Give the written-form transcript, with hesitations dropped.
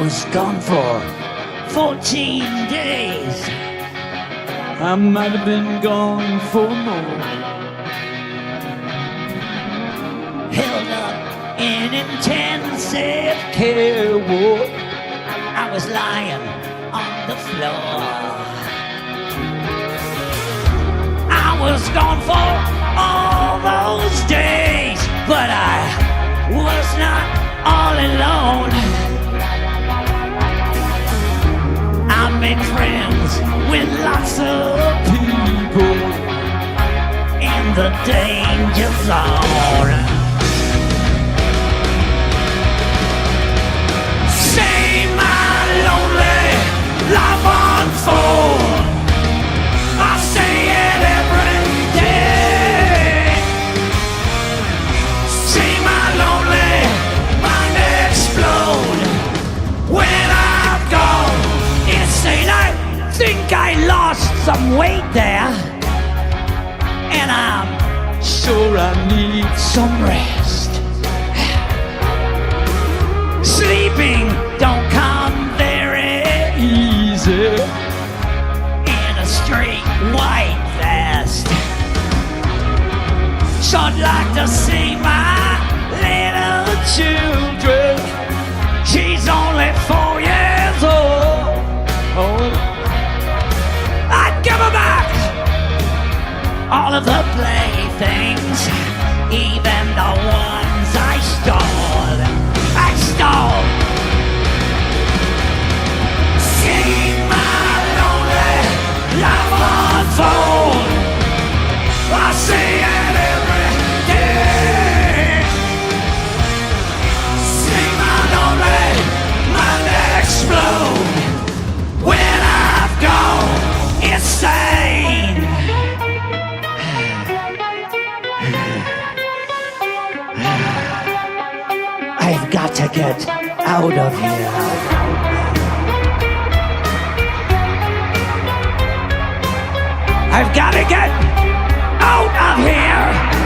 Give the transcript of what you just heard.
was gone for 14 days. I might have been gone for more. Held up in intensive care ward. I was lying on the floor. I was gone for all those days, but I was not all alone. I made friends with lots of people in the danger zone. See my lonely life unfold. I say it every day. See my lonely mind explode when I've gone insane. I think I lost some weight there, and I'm sure I need some rest. Sleeping don't come very easy in a straight white vest. So I'd like to see my little children. She's only 4 years old. I'd give her back all of the playthings, even the ones I stole. I stole. See my lonely life unfold. I see it every day. See my lonely mind explode when I've gone insane. I've got to get out of here. I've got to get out of here.